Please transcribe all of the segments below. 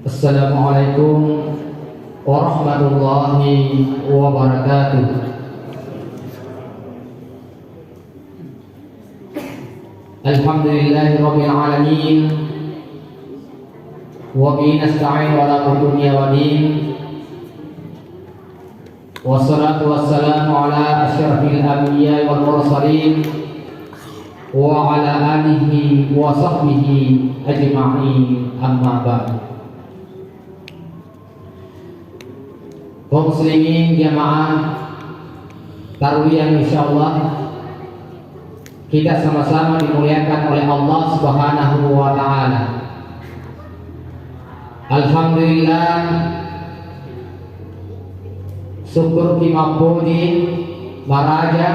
Assalamualaikum warahmatullahi wabarakatuh. Alhamdulillahi rabbil alamin. Wa bihi nasta'in ala dunya wa din. Wassalatu wassalamu ala asyrafil anbiya'i wal mursalin wa ala alihi wa sahbihi ajma'in, amma ba'd. Kaum muslimin jamaah tarawih insyaallah kita sama-sama dimuliakan oleh Allah Subhanahu wa taala. Alhamdulillah, syukur kimapudi maraja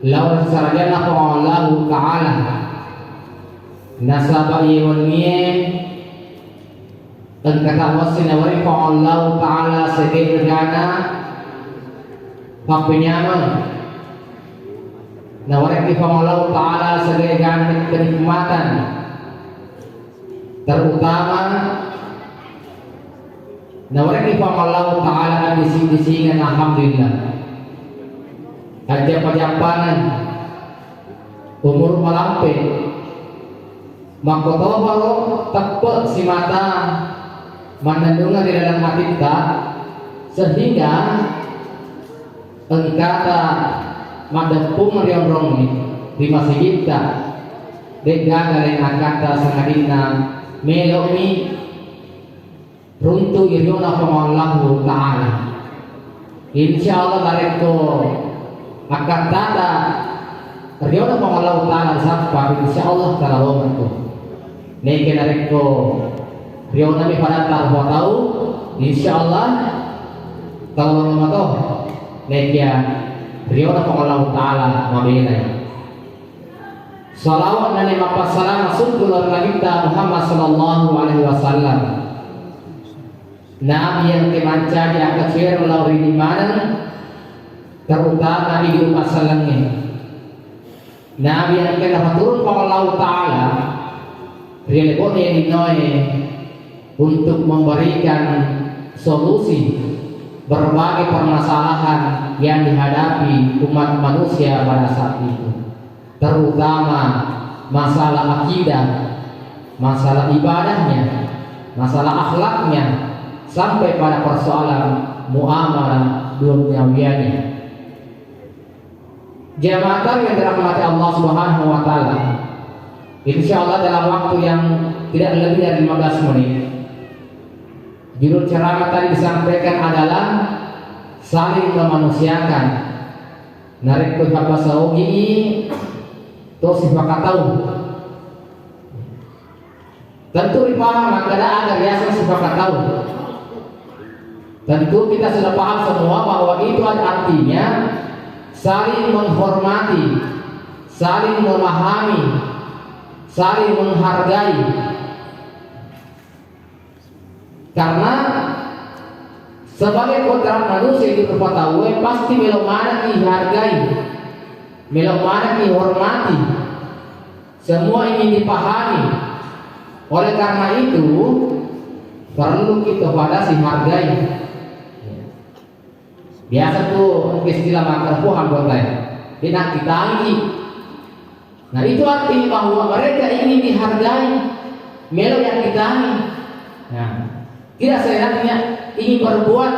lawan sarjana Allah taala nasabai walmiye dan kata wasina wari Allah taala sedekana papenyaman nawarek Allah taala sedekana kenikmatan terutama nawarek Allah taala bisi-bisingan alhamdulillah aja pajampanan umur malampe makotohalo tepe si mata menandungan di dalam hati kita sehingga engkata madepung riong di masjid kita dega dari angkata sangadina melomi runtu yona pemallahu ta'ala insyaallah dareko akan tata riona pemallahu ta'ala sampai insyaallah kalau itu neke dareko riona mi pada tahu insyaallah kalau mato nekia riona pemallahu ta'ala mabina salawat dan lima salam rasulullah kita Muhammad sallallahu alaihi wasallam. Nabi yang kemanca yang kecil melalui di mana terutama di rumah salangnya. Nabi yang kena turun ke Allah Taala rilebon yang dinoe untuk memberikan solusi berbagai permasalahan yang dihadapi umat manusia pada saat itu, terutama masalah akidah, masalah ibadahnya, masalah akhlaknya, sampai pada persoalan muamalah duniawianya. Jamaah yang dirahmati Allah Subhanahu wa taala, insyaallah dalam waktu yang tidak lebih dari 15 menit judul ceramah tadi disampaikan adalah saling memanusiakan. Narik ke pasaugi to sifakatau. Tentu dipaham ada biasa sifakatau. Tentu kita sudah paham semua bahwa itu ada artinya saling menghormati, saling memahami, saling menghargai. Karena sebagai kodrat manusia itu ketahui pasti belum mana dihargai, belum mana dihormati. Semua ingin dipahami. Oleh karena itu perlu kita pada si hargai. Biasa tuh istilah makar pohon boleh tidak ditangi. Nah itu artinya bahwa mereka ingin dihargai, melo yang ditangi. Nah, tidak sehatnya ingin berbuat,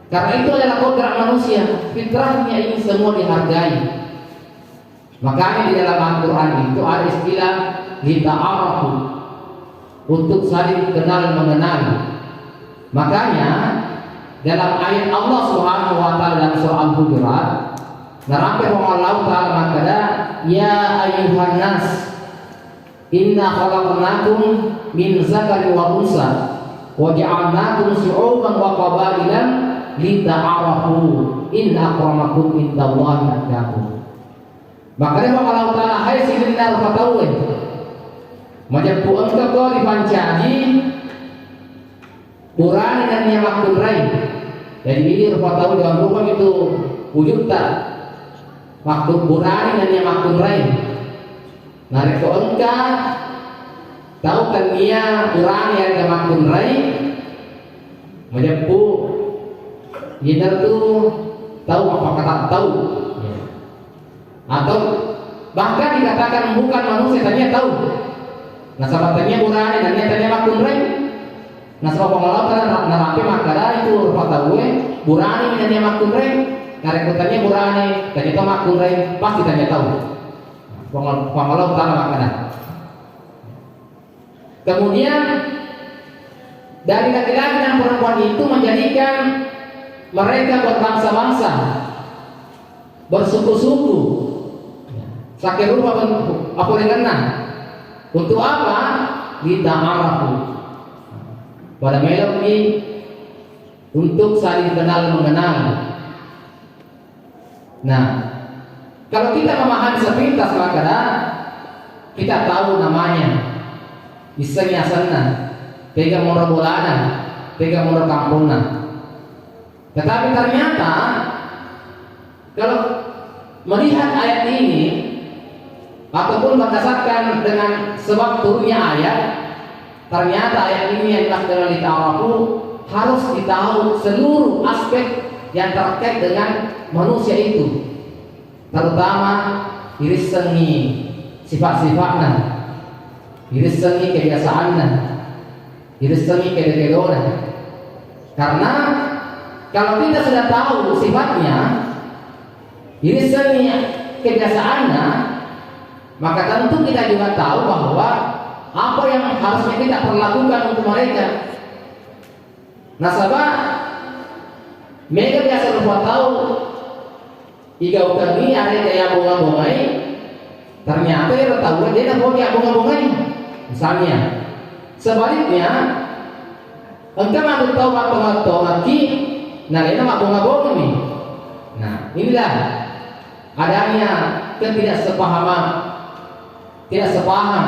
karena itu adalah kodrat manusia, fitrahnya ingin semua dihargai. Makanya di dalam Al-Quran itu ada istilah lita'arafu, untuk saling kenal mengenal. Makanya dalam ayat Allah Subhanahu wa taala dalam surah Al-Hujurat, narampe Allah taala makada ya ayyuhan nas inna khalaqnakum min zakari wa unsa wa ja'alnakum syu'uban wa qabaila lita'arafu inna akramakum indallahi atqakum. Makanya Allah taala hai sidina fatawai majappu engkau kau dipancani Qur'an dan yang makhluk lain. Jadi ini rupa tahu dalam rupa itu wujud tak makhluk Qur'an dan yang makhluk lain. Narik ko engka tahu kan dia urang yang gamakun rai menyepu Yidar tuh tahu apa kata tahu atau bahkan dikatakan bukan manusia tanya tahu. Nah sahabatnya urang dan tanya makun rai. Nah sebab pengelola kan narapi makada itu rupa tahu burani dan makun rai. Karekutannya burani tanya tahu makun rai pasti tanya tahu. Pengelola tanah makada. Kemudian dari laki-laki dan perempuan itu menjadikan mereka berbangsa-bangsa, bersuku-suku, sakit rupa apa dengan untuk apa? Dita'arafu pada melok ini untuk saling kenal mengenal. Nah, kalau kita memahami sepintas maka kita tahu namanya. Isengnya sana, pegang motor bolana, pegang motor kampungna. Tetapi ternyata kalau melihat ayat ini ataupun berdasarkan dengan sebab turunnya ayat, ternyata ayat ini yang dimaksud dengan ta'arafu harus ditahu seluruh aspek yang terkait dengan manusia itu, terutama iris seni sifat-sifatnya. Iris seni kebiasaannya, iris seni kedekedona. Karena kalau kita sudah tahu sifatnya, iris seni kebiasaannya, maka tentu kita juga tahu bahwa apa yang harusnya kita perlakukan untuk mereka. Nasabah, mereka biasa lupa tahu, jika kami ada kayak bunga-bungai, ternyata dia tahu dia tak boleh bunga-bungai. Misalnya, sebaliknya, engkau mau tahu apa lagi, nah ini mak bunga-bunga nih. Nah, inilah adanya ketidaksepahaman, tidak sepaham.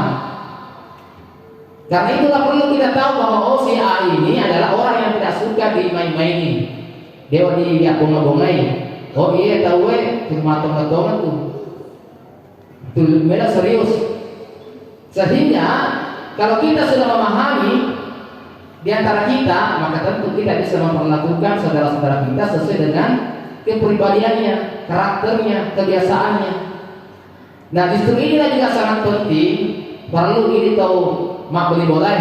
Karena itulah perlu kita tahu bahwa si A ini adalah orang yang tidak suka dimain-mainin. Dia bunga-bungai. Oh iya tahu cuma tong-tongan tuh. Itu mereka serius. Sehingga kalau kita sudah memahami di antara kita, maka tentu kita bisa memperlakukan saudara-saudara kita sesuai dengan kepribadiannya, karakternya, kebiasaannya. Nah justru inilah juga sangat penting. Perlu ini tahu mak beli bola,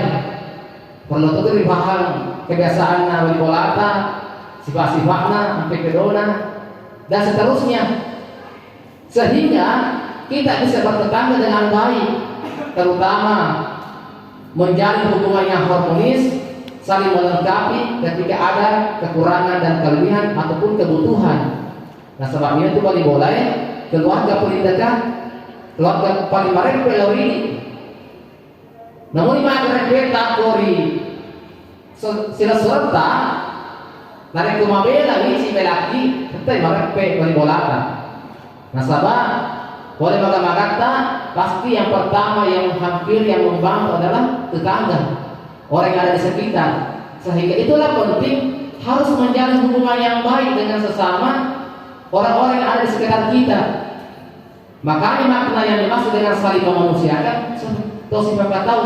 perlu tahu dipaham kebiasaan beli bola, sifat-sifatnya, sampai kedona dan seterusnya, sehingga kita bisa bertetangga dengan baik, terutama menjalin hubungan yang harmonis, saling melengkapi ketika ada kekurangan dan kelebihan ataupun kebutuhan. Nah sebabnya itu bagi boleh keluarga paling dekat, keluarga paling mereka ini. Namun lima mereka tak kori sila serta dari kumabela ini si belaki, tetap mereka bagi bolata. Nah sabah boleh maga-magata, pasti yang pertama yang hampir yang membantu adalah tetangga, orang yang ada di sekitar. Sehingga itulah penting harus menjalin hubungan yang baik dengan sesama orang-orang yang ada di sekitar kita. Makanya makna yang dimaksud dengan saling memanusiakan, atau siapa tahu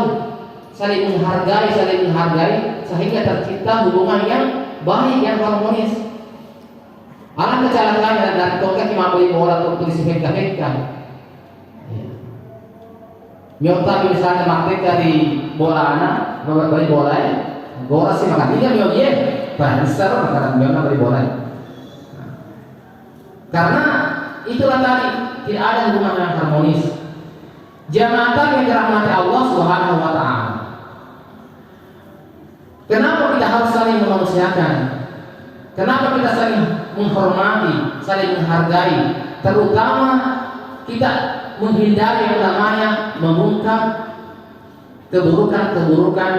saling menghargai, sehingga tercipta hubungan yang baik yang harmonis. Alam kecelakaan dan tongkat yang mampu bola untuk disifat-fitkan. Nyota misalnya maktek dari bola anak, dari bola ya, bola sih makan tiga mioye, besar makanan nyota dari bola. Karena itulah tadi tidak ada hubungan yang harmonis. Jamaatan yang dirahmati Allah Subhanahu Wa Taala. Kenapa kita harus saling memanusiakan? Kenapa kita saling menghormati, saling menghargai? Terutama kita menghindari yang namanya mengungkap keburukan-keburukan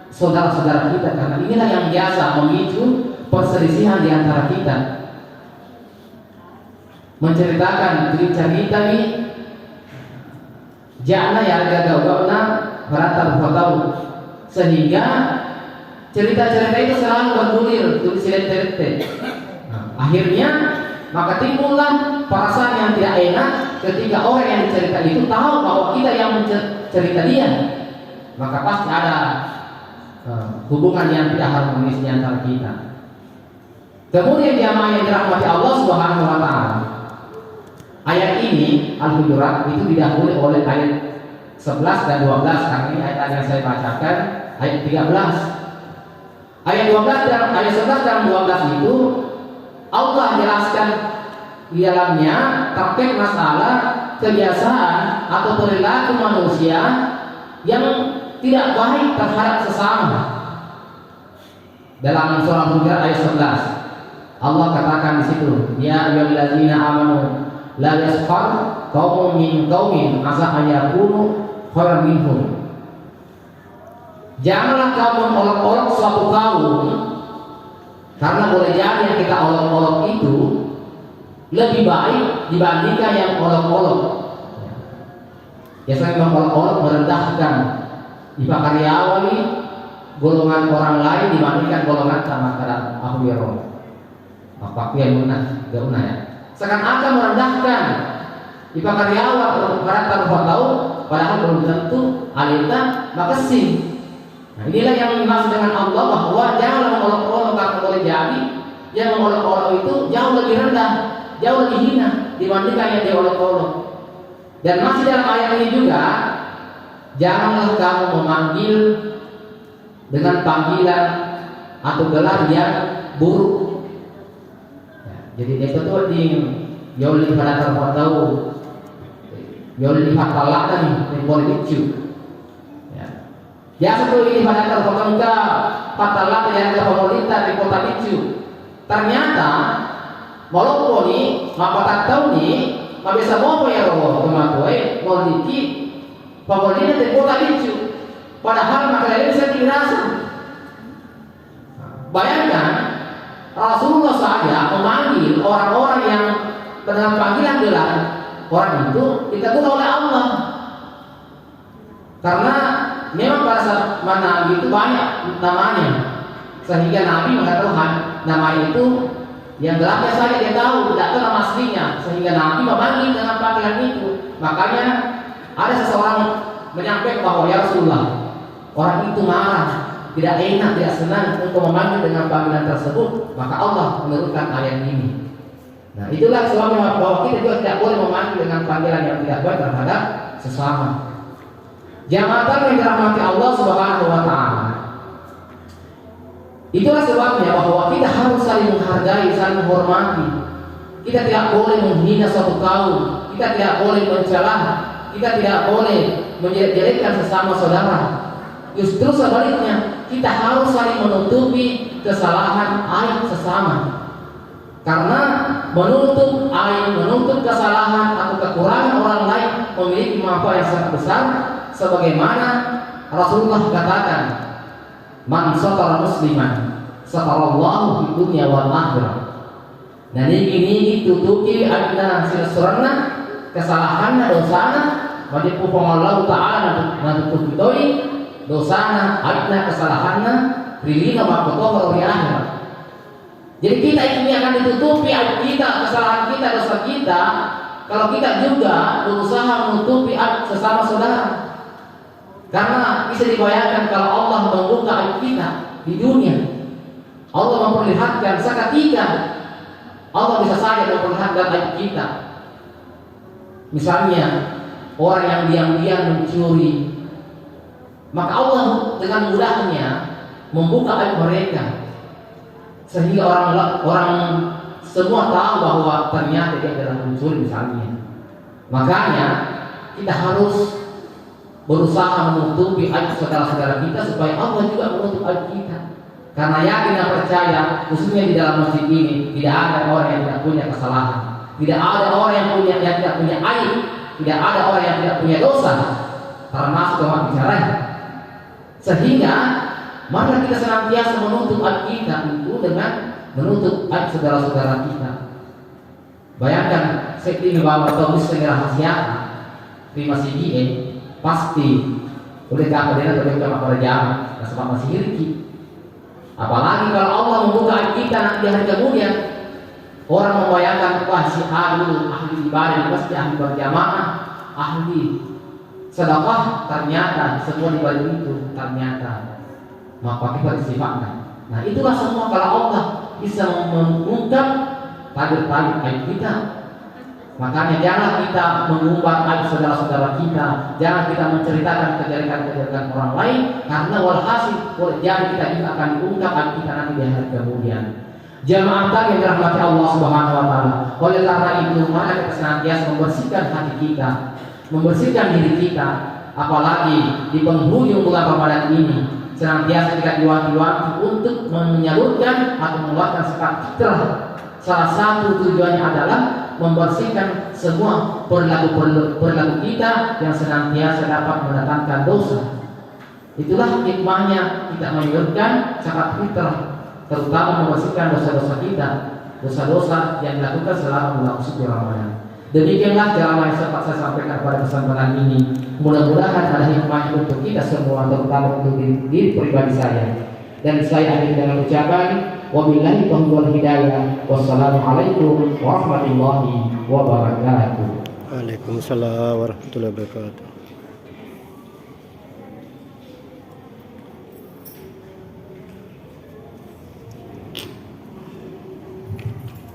saudara-saudara kita, karena inilah yang biasa memicu perselisihan di antara kita. Menceritakan cerita ini jana ya gagau-gauna beratar fatau, sehingga cerita-cerita itu selalu bergulir tulis cerita. Akhirnya maka timbullah perasaan yang tidak enak ketika orang yang cerita itu tahu bahwa kita yang cerita dia, maka pasti ada hubungan yang tidak harmonis di antara kita. Kemudian jamaah yang dirahmati Allah Subhanahu wa taala. Ayat ini Al-Hujurat itu didahului oleh ayat 11 dan 12. Kali ini ayat yang saya bacakan ayat 13. Ayat 12 dan ayat 11 dan 12 itu Allah jelaskan di dalamnya terkait masalah kebiasaan atau perilaku manusia yang tidak baik terhadap sesama. Dalam surah Al-Hujurat ayat 11 Allah katakan di situ, ya ayyuhallazina amanu la yaskhar qaumun min qaumin asa an yakunu khairan minhum. Janganlah kamu olok-olok suatu kaum, karena boleh jadi yang kita olok-olok itu lebih baik dibandingkan yang olok-olok. Biasanya memang olok-olok merendahkan dipakaryawi golongan orang lain dibandingkan golongan sama kadang aku biaro. Apa yang guna, gak guna ya. Seakan-akan merendahkan dipakaryawa pada tahun, padahal belum tentu alita makasih. Nah, inilah yang dimaksud dengan Allah bahwa janganlah mengolok-olok, karena boleh jadi yang mengolok-olok itu jauh lebih rendah, jauh lebih hina dibandingkan yang diolok-olok. Dan masih dalam ayat ini juga, janganlah kamu memanggil dengan panggilan atau gelar yang buruk. Jadi itu tuh di yoli pada terpotau, yoli hafalak dan boleh dicu. Ya satu ini pada terpotau enggak hafalak yang ada pemerintah di kota dicu. Ternyata walaupun ini mapa tahu nih, mabisa mau ya roh teman-teman mau diki pemerintah di kota dicu. Padahal makanya bisa dirasa. Bayangkan Rasulullah saja memanggil orang-orang yang dengan panggilan gelar, orang itu ditegur oleh Allah. Karena memang pada saat Nabi itu banyak namanya, sehingga Nabi mengatakan nama itu yang gelarnya saja dia tahu, tidak tahu nama aslinya, sehingga Nabi memanggil dengan panggilan itu. Makanya ada seseorang menyampaikan bahwa ya Rasulullah, orang itu marah, tidak enak, tidak senang untuk memanggil dengan panggilan tersebut, maka Allah menurunkan ayat ini. Nah, itulah sebabnya bahwa kita juga tidak boleh memanggil dengan panggilan yang tidak baik terhadap sesama. Jamaah yang dirahmati Allah Subhanahu wa taala. Itulah sebabnya bahwa kita harus saling menghargai, saling menghormati. Kita tidak boleh menghina suatu kaum, kita tidak boleh mencela, kita tidak boleh menjelek-jelekkan sesama saudara. Justru sebaliknya, kita harus saling menutupi kesalahan aib sesama. Karena menutup aib, menutup kesalahan atau kekurangan orang lain memiliki manfaat yang sangat besar, sebagaimana Rasulullah katakan, "Man satara musliman, satarallahu fid dunya wal akhirah." Dan ini ditutupi aibna silsurana, kesalahannya, dosana, wajib Allah Taala menutupi dosana, aibna, kesalahannya, rilina makotoh di akhirat. Jadi kita ini akan ditutupi aib kita, kesalahan kita, dosa kita, kalau kita juga berusaha menutupi aib sesama saudara. Karena bisa dibayangkan kalau Allah membuka aib kita di dunia, Allah memperlihatkan seketika, Allah bisa saja memperlihatkan aib kita. Misalnya orang yang diam-diam mencuri, maka Allah dengan mudahnya membuka aib mereka, sehingga orang semua tahu bahwa ternyata dia adalah pencuri misalnya. Makanya kita harus berusaha menutupi aib saudara-saudara kita supaya Allah juga menutup aib kita. Karena yakin dan percaya, khususnya di dalam masjid ini tidak ada orang yang tidak punya kesalahan, tidak ada orang yang tidak punya aib, tidak ada orang yang tidak punya dosa, termasuk umat bicara. Sehingga mari kita senantiasa menutup aib kita itu dengan menutup aib saudara-saudara kita. Bayangkan seperti bahwa tobis yang rahasia di masjid ini pasti boleh kata dia boleh kata pada jamaah, sebab masih hirki. Apalagi kalau Allah membuka aib kita nanti di hari kemudian, Orang membayangkan wah si ahli ibadah, pasti ahli berjamaah, ahli sedekah, ternyata semua di balik itu ternyata maka kita sifatnya. Nah itulah semua kalau Allah bisa mengungkap tabir-tabir aib kita. Makanya jangan kita mengumbar aib saudara-saudara kita, jangan kita menceritakan kejelekan-kejelekan orang lain, karena walhasil jadi kita juga akan diungkap aib kita nanti di hari kemudian. Jamaah yang dirahmati Allah Subhanahu wa taala. Oleh karena itu, mari kita senantiasa membersihkan hati kita, membersihkan diri kita, apalagi di penghujung bulan Ramadan ini, senantiasa kita diwanti-wanti untuk menyalurkan atau mengeluarkan zakat fitrah. Salah satu tujuannya adalah membersihkan semua perilaku kita yang senantiasa dapat mendatangkan dosa. Itulah hikmahnya kita menyalurkan zakat fitrah, terutama membersihkan dosa-dosa kita, dosa-dosa yang dilakukan selama bulan suci Ramadan. Demikianlah ceramah yang sempat saya sampaikan pada kesempatan ini. Mudah-mudahan ada hikmah untuk kita semua, terutama untuk diri pribadi saya. Dan saya akhiri dengan ucapan wabillahi taufiq wal hidayah. Wassalamualaikum warahmatullahi wabarakatuh. Waalaikumsalam warahmatullahi wabarakatuh.